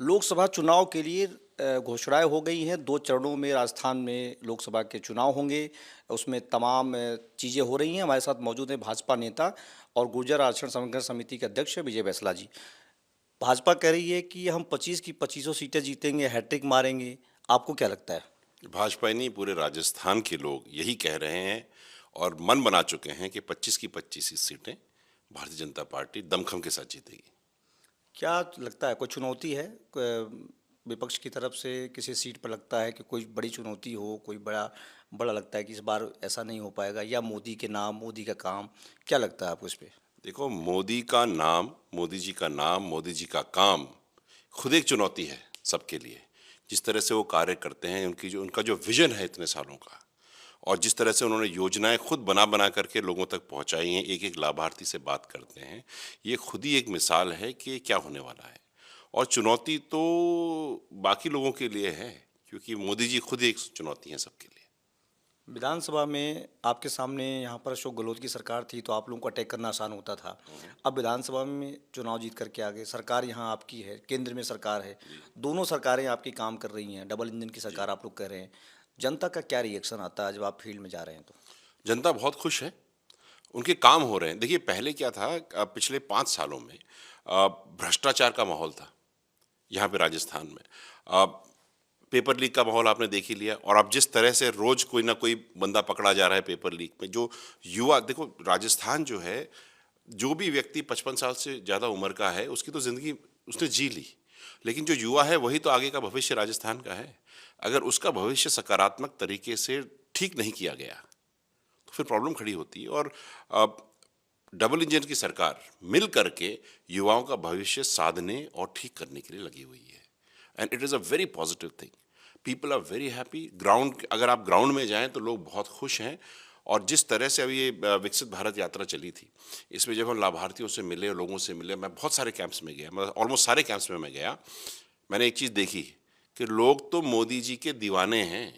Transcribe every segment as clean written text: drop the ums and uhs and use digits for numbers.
लोकसभा चुनाव के लिए घोषणाएं हो गई हैं। 2 चरणों में राजस्थान में लोकसभा के चुनाव होंगे। उसमें तमाम चीज़ें हो रही हैं। हमारे साथ मौजूद हैं भाजपा नेता और गुर्जर आरक्षण समन्वय समिति के अध्यक्ष विजय बैंसला जी। भाजपा कह रही है कि हम 25 की 25 सीटें जीतेंगे, हैट्रिक मारेंगे। आपको क्या लगता है? भाजपा ही नहीं, पूरे राजस्थान के लोग यही कह रहे हैं और मन बना चुके हैं कि 25 की 25 ही सीटें भारतीय जनता पार्टी दमखम के साथ जीतेगी। क्या लगता है कोई चुनौती है विपक्ष की तरफ से? किसी सीट पर लगता है कि कोई बड़ी चुनौती हो, कोई बड़ा बड़ा लगता है कि इस बार ऐसा नहीं हो पाएगा, या मोदी के नाम, मोदी का काम? क्या लगता है आपको इस पे? देखो, मोदी का नाम, मोदी जी का नाम, मोदी जी का काम खुद एक चुनौती है सबके लिए। जिस तरह से वो कार्य करते हैं, उनका जो विजन है इतने सालों का, और जिस तरह से उन्होंने योजनाएं खुद बना बना करके लोगों तक पहुंचाई हैं, एक एक लाभार्थी से बात करते हैं, ये खुद ही एक मिसाल है कि क्या होने वाला है। और चुनौती तो बाकी लोगों के लिए है, क्योंकि मोदी जी खुद एक चुनौती है सबके लिए। विधानसभा में आपके सामने यहाँ पर अशोक गहलोत की सरकार थी तो आप लोगों को अटैक करना आसान होता था। अब विधानसभा में चुनाव जीत करके आ गए, सरकार यहाँ आपकी है, केंद्र में सरकार है, दोनों सरकारें आपकी काम कर रही हैं, डबल इंजन की सरकार आप लोग कह रहे हैं। जनता का क्या रिएक्शन आता है जब आप फील्ड में जा रहे हैं तो? जनता बहुत खुश है, उनके काम हो रहे हैं। देखिए, पहले क्या था, पिछले 5 सालों में भ्रष्टाचार का माहौल था यहाँ पे राजस्थान में। पेपर लीक का माहौल आपने देख ही लिया, और अब जिस तरह से रोज कोई ना कोई बंदा पकड़ा जा रहा है पेपर लीक में, जो युवा, देखो राजस्थान जो है, जो भी व्यक्ति 55 साल से ज़्यादा उम्र का है उसकी तो ज़िंदगी उसने जी ली, लेकिन जो युवा है वही तो आगे का भविष्य राजस्थान का है। अगर उसका भविष्य सकारात्मक तरीके से ठीक नहीं किया गया तो फिर प्रॉब्लम खड़ी होती है। और डबल इंजन की सरकार मिल करके युवाओं का भविष्य साधने और ठीक करने के लिए लगी हुई है, and it is a very positive thing. People are very happy. Ground, अगर आप ग्राउंड में जाएं तो लोग बहुत खुश हैं। और जिस तरह से अभी ये विकसित भारत यात्रा चली थी, इसमें जब हम लाभार्थियों से मिले, लोगों से मिले, मैं बहुत सारे कैंप्स में गया, मतलब ऑलमोस्ट सारे कैंप्स में मैं गया। मैंने एक चीज़ देखी कि लोग तो मोदी जी के दीवाने हैं।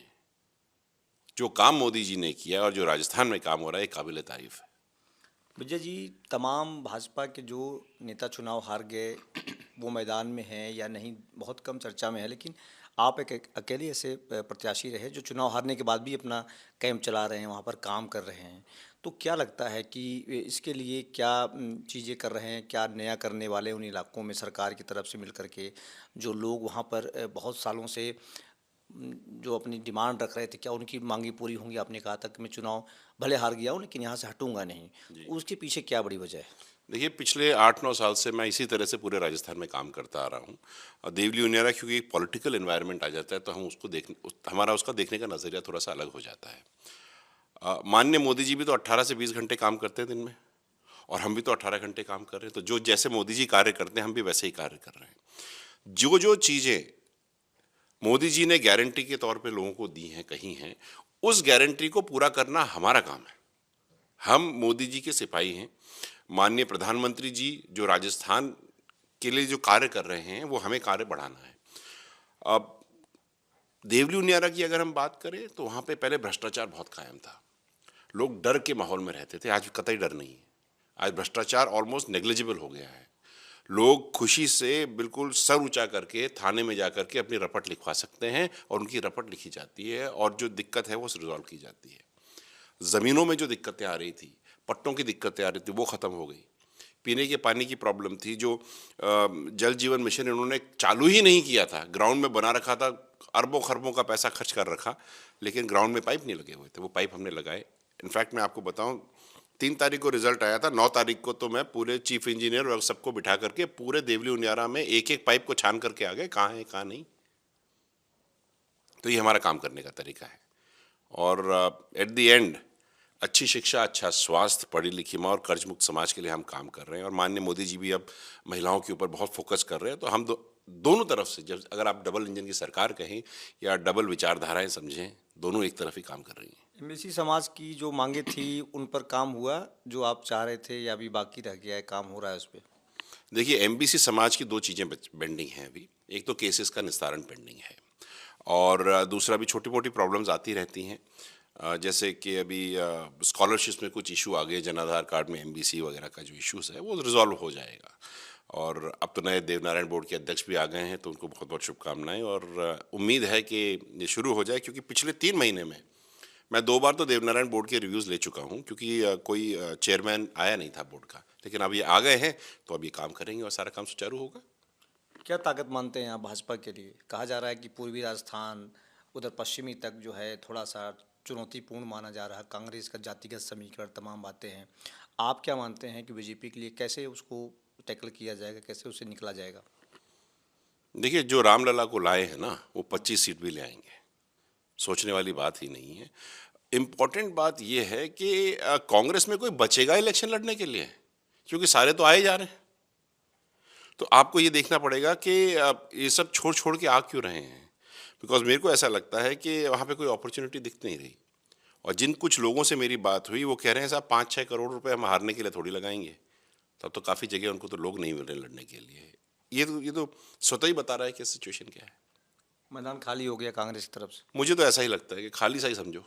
जो काम मोदी जी ने किया और जो राजस्थान में काम हो रहा है, काबिल तारीफ है। विजय जी, तमाम भाजपा के जो नेता चुनाव हार गए वो मैदान में हैं या नहीं, बहुत कम चर्चा में है, लेकिन आप एक अकेले ऐसे प्रत्याशी रहे जो चुनाव हारने के बाद भी अपना कैंप चला रहे हैं, वहाँ पर काम कर रहे हैं। तो क्या लगता है कि इसके लिए क्या चीज़ें कर रहे हैं, क्या नया करने वाले उन इलाकों में सरकार की तरफ से मिल करके? जो लोग वहाँ पर बहुत सालों से जो अपनी डिमांड रख रहे थे, क्या उनकी मांगी पूरी होंगी? आपने कहा था कि मैं चुनाव भले हार गया हूँ लेकिन यहाँ से हटूंगा नहीं। जी, उसके पीछे क्या बड़ी वजह है? देखिए, पिछले 8-9 साल से मैं इसी तरह से पूरे राजस्थान में काम करता आ रहा हूँ। और देवली उनियारा, क्योंकि एक पॉलिटिकल एनवायरनमेंट आ जाता है तो हम उसको हमारा उसका देखने का नज़रिया थोड़ा सा अलग हो जाता है। माननीय मोदी जी भी तो 18 से 20 घंटे काम करते हैं दिन में, और हम भी तो 18 घंटे काम कर रहे हैं। तो जो जैसे मोदी जी कार्य करते हैं, हम भी वैसे ही कार्य कर रहे हैं। जो जो चीज़ें मोदी जी ने गारंटी के तौर पे लोगों को दी हैं, कही हैं, उस गारंटी को पूरा करना हमारा काम है। हम मोदी जी के सिपाही हैं। माननीय प्रधानमंत्री जी जो राजस्थान के लिए जो कार्य कर रहे हैं, वो हमें कार्य बढ़ाना है। अब देवली उनियारा की अगर हम बात करें तो वहाँ पे पहले भ्रष्टाचार बहुत कायम था। लोग डर के माहौल में रहते थे, आज कतई डर नहीं है। आज भ्रष्टाचार ऑलमोस्ट नेग्लिजिबल हो गया है। लोग खुशी से बिल्कुल सर ऊंचा करके थाने में जा करके अपनी रपट लिखवा सकते हैं, और उनकी रपट लिखी जाती है, और जो दिक्कत है वो रिजॉल्व की जाती है। ज़मीनों में जो दिक्कतें आ रही थी, पट्टों की दिक्कतें आ रही थी, वो ख़त्म हो गई। पीने के पानी की प्रॉब्लम थी, जो जल जीवन मिशन इन्होंने चालू ही नहीं किया था, ग्राउंड में बना रखा था, अरबों खरबों का पैसा खर्च कर रखा, लेकिन ग्राउंड में पाइप नहीं लगे हुए थे। वो पाइप हमने लगाए। इनफैक्ट मैं आपको बताऊं, 3 तारीख को रिजल्ट आया था, 9 तारीख को तो मैं पूरे चीफ इंजीनियर और सबको बिठा करके पूरे देवली उनियारा में एक एक पाइप को छान करके आ गए, कहाँ है कहाँ नहीं। तो ये हमारा काम करने का तरीका है। और एट द एंड अच्छी शिक्षा, अच्छा स्वास्थ्य, पढ़ी लिखी माँ और कर्ज मुक्त समाज के लिए हम काम कर रहे हैं। और माननीय मोदी जी भी अब महिलाओं के ऊपर बहुत फोकस कर रहे हैं। तो हम दोनों तरफ से, जब अगर आप डबल इंजन की सरकार कहें या डबल विचारधाराएं समझें, दोनों एक तरफ ही काम कर रही हैं। एमबीसी समाज की जो मांगे थी उन पर काम हुआ जो आप चाह रहे थे, या अभी बाकी रह गया है, काम हो रहा है उस पर? देखिए, एमबीसी समाज की 2 चीज़ें पेंडिंग हैं अभी। एक तो केसेस का निस्तारण पेंडिंग है, और दूसरा भी छोटी मोटी प्रॉब्लम्स आती रहती हैं। जैसे कि अभी स्कॉलरशिप्स में कुछ इशू आ गए, जन आधार कार्ड में एमबीसी वगैरह का जो इश्यूज है वो रिजॉल्व हो जाएगा। और अब तो नए देवनारायण बोर्ड के अध्यक्ष भी आ गए हैं, तो उनको बहुत बहुत शुभकामनाएं। और उम्मीद है कि ये शुरू हो जाए, क्योंकि पिछले 3 महीने में मैं 2 बार तो देवनारायण बोर्ड के रिव्यूज़ ले चुका हूँ, क्योंकि कोई चेयरमैन आया नहीं था बोर्ड का। लेकिन अब ये आ गए हैं तो अब ये काम करेंगे और सारा काम सुचारू होगा। क्या ताकत मानते हैं आप भाजपा के लिए? कहा जा रहा है कि पूर्वी राजस्थान उधर पश्चिमी तक जो है थोड़ा सा चुनौतीपूर्ण माना जा रहा है, कांग्रेस का जातिगत समीकरण तमाम बातें हैं। आप क्या मानते हैं कि बीजेपी के लिए कैसे उसको टैकल किया जाएगा, कैसे उससे निकला जाएगा? देखिए, जो रामलला को लाए हैं ना, वो 25 सीट भी ले आएंगे, सोचने वाली बात ही नहीं है। इम्पॉर्टेंट बात यह है कि कांग्रेस में कोई बचेगा इलेक्शन लड़ने के लिए, क्योंकि सारे तो आए जा रहे हैं। तो आपको ये देखना पड़ेगा कि ये सब छोड़ छोड़ के आ क्यों रहे हैं। बिकॉज मेरे को ऐसा लगता है कि वहाँ पे कोई अपॉर्चुनिटी दिख नहीं रही। और जिन कुछ लोगों से मेरी बात हुई, वो कह रहे हैं साहब 5-6 करोड़ रुपए हम हारने के लिए थोड़ी लगाएंगे। तब तो काफ़ी जगह उनको तो लोग नहीं मिल रहे लड़ने के लिए। ये तो स्वतः ही बता रहा है कि सिचुएशन क्या है। मैदान खाली हो गया कांग्रेस की तरफ से। मुझे तो ऐसा ही लगता है कि खाली सा ही समझो।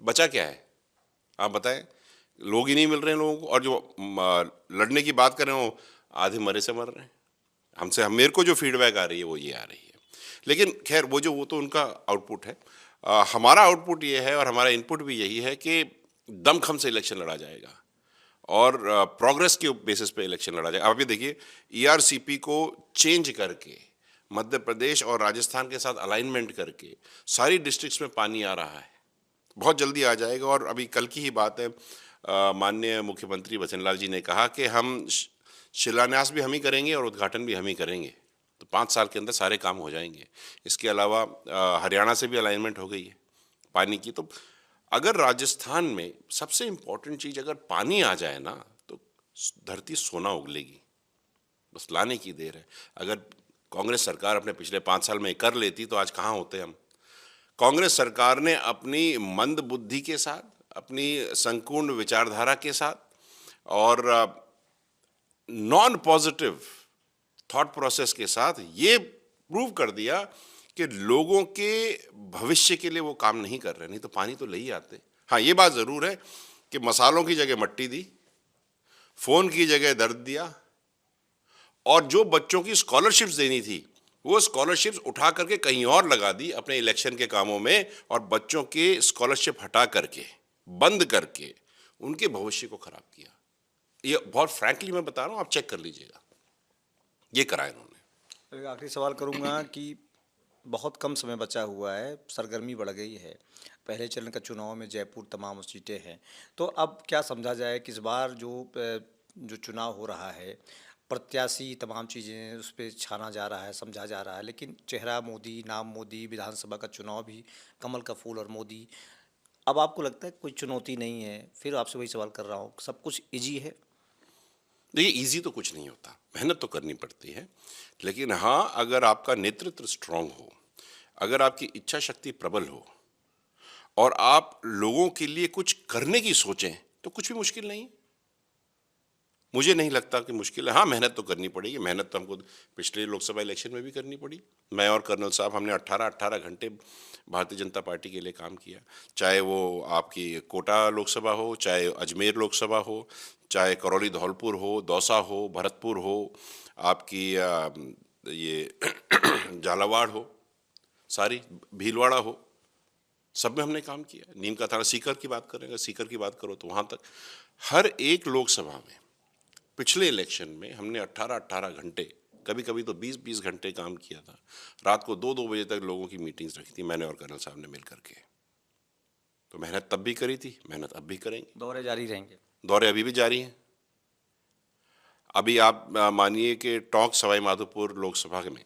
बचा क्या है, आप बताएं। लोग ही नहीं मिल रहे हैं लोगों को, और जो लड़ने की बात कर रहे हो, आधे मरे से मर रहे हैं। मेरे को जो फीडबैक आ रही है वो ये आ रही है। लेकिन खैर, वो तो उनका आउटपुट है। हमारा आउटपुट ये है और हमारा इनपुट भी यही है कि दमखम से इलेक्शन लड़ा जाएगा और प्रोग्रेस के बेसिस पे इलेक्शन लड़ा जाएगा। आप ये देखिए, ईआरसीपी को चेंज करके मध्य प्रदेश और राजस्थान के साथ अलाइनमेंट करके सारी डिस्ट्रिक्ट्स में पानी आ रहा है, बहुत जल्दी आ जाएगा। और अभी कल की ही बात है, माननीय मुख्यमंत्री बचनलाल जी ने कहा कि हम शिलान्यास भी हम ही करेंगे और उद्घाटन भी हम ही करेंगे। तो 5 साल के अंदर सारे काम हो जाएंगे। इसके अलावा हरियाणा से भी अलाइनमेंट हो गई है पानी की। तो अगर राजस्थान में सबसे इम्पोर्टेंट चीज़, अगर पानी आ जाए ना, तो धरती सोना उगलेगी। बस लाने की देर है। अगर कांग्रेस सरकार अपने पिछले 5 साल में कर लेती तो आज कहाँ होते हम। कांग्रेस सरकार ने अपनी मंद बुद्धि के साथ, अपनी संपूर्ण विचारधारा के साथ और नॉन पॉजिटिव थॉट प्रोसेस के साथ ये प्रूव कर दिया कि लोगों के भविष्य के लिए वो काम नहीं कर रहे। नहीं तो पानी तो ले ही आते। हाँ, ये बात ज़रूर है कि मसालों की जगह मट्टी दी, फ़ोन की जगह दर्द दिया, और जो बच्चों की स्कॉलरशिप्स देनी थी वो स्कॉलरशिप्स उठा करके कहीं और लगा दी अपने इलेक्शन के कामों में, और बच्चों के स्कॉलरशिप हटा करके, बंद करके उनके भविष्य को खराब किया। ये बहुत फ्रैंकली मैं बता रहा हूँ, आप चेक कर लीजिएगा। ये करा इन्होंने। एक आखिरी सवाल करूंगा कि बहुत कम समय बचा हुआ है, सरगर्मी बढ़ गई है। पहले चरण का चुनाव में जयपुर तमाम सीटें हैं, तो अब क्या समझा जाए कि इस बार जो चुनाव हो रहा है, प्रत्याशी तमाम चीज़ें उस पर छाना जा रहा है, समझा जा रहा है, लेकिन चेहरा मोदी, नाम मोदी, विधानसभा का चुनाव भी कमल का फूल और मोदी। अब आपको लगता है कोई चुनौती नहीं है? फिर आपसे वही सवाल कर रहा हूँ, सब कुछ इजी है? देखिए, इजी तो कुछ नहीं होता, मेहनत तो करनी पड़ती है। लेकिन हाँ, अगर आपका नेतृत्व स्ट्रांग हो, अगर आपकी इच्छा शक्ति प्रबल हो और आप लोगों के लिए कुछ करने की सोचें, तो कुछ भी मुश्किल नहीं। मुझे नहीं लगता कि मुश्किल है। हाँ, मेहनत तो करनी पड़ेगी। मेहनत तो हमको पिछले लोकसभा इलेक्शन में भी करनी पड़ी। मैं और कर्नल साहब, हमने 18-18 घंटे भारतीय जनता पार्टी के लिए काम किया। चाहे वो आपकी कोटा लोकसभा हो, चाहे अजमेर लोकसभा हो, चाहे करौली धौलपुर हो, दौसा हो, भरतपुर हो, आपकी ये झालावाड़ हो, सारी भीलवाड़ा हो, सब में हमने काम किया। नीम का थाना, सीकर की बात करें, अगर सीकर की बात करो तो वहाँ तक हर एक लोकसभा में पिछले इलेक्शन में हमने 18-18 घंटे, कभी कभी तो 20-20 घंटे काम किया था। रात को 2-2 बजे तक लोगों की मीटिंग्स रखी थी, मैंने और कर्नल साहब ने मिल करके। तो मेहनत तब भी करी थी, मेहनत अब भी करेंगे। दौरे जारी रहेंगे? दौरे अभी भी जारी हैं। अभी आप मानिए कि टोंक सवाई माधोपुर लोकसभा में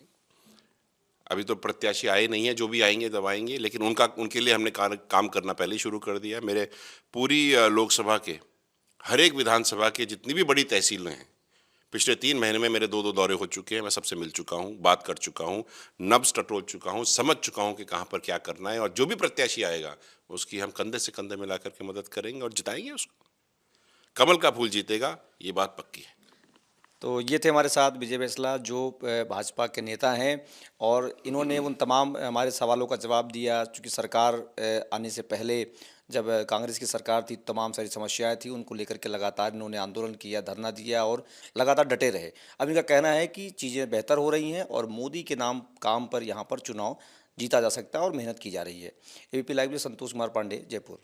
अभी तो प्रत्याशी आए नहीं है, जो भी आएंगे तब आएंगे, लेकिन उनके लिए हमने काम करना पहले ही शुरू कर दिया। मेरे पूरी लोकसभा के हर एक विधानसभा के जितनी भी बड़ी तहसीलें हैं, पिछले 3 महीने में मेरे 2-2 दौरे हो चुके हैं। मैं सबसे मिल चुका हूँ, बात कर चुका हूँ, नब्ज टटोल चुका हूँ, समझ चुका हूँ कि कहाँ पर क्या करना है, और जो भी प्रत्याशी आएगा उसकी हम कंधे से कंधे मिला करके मदद करेंगे और जिताएंगे उसको। कमल का फूल जीतेगा, ये बात पक्की है। तो ये थे हमारे साथ विजय बैंसला, जो भाजपा के नेता हैं, और इन्होंने उन तमाम हमारे सवालों का जवाब दिया। चूँकि सरकार आने से पहले जब कांग्रेस की सरकार थी तमाम सारी समस्याएं थी, उनको लेकर के लगातार इन्होंने आंदोलन किया, धरना दिया और लगातार डटे रहे। अब इनका कहना है कि चीज़ें बेहतर हो रही हैं और मोदी के नाम काम पर यहाँ पर चुनाव जीता जा सकता है और मेहनत की जा रही है। एबीपी लाइव में संतोष कुमार पांडे, जयपुर।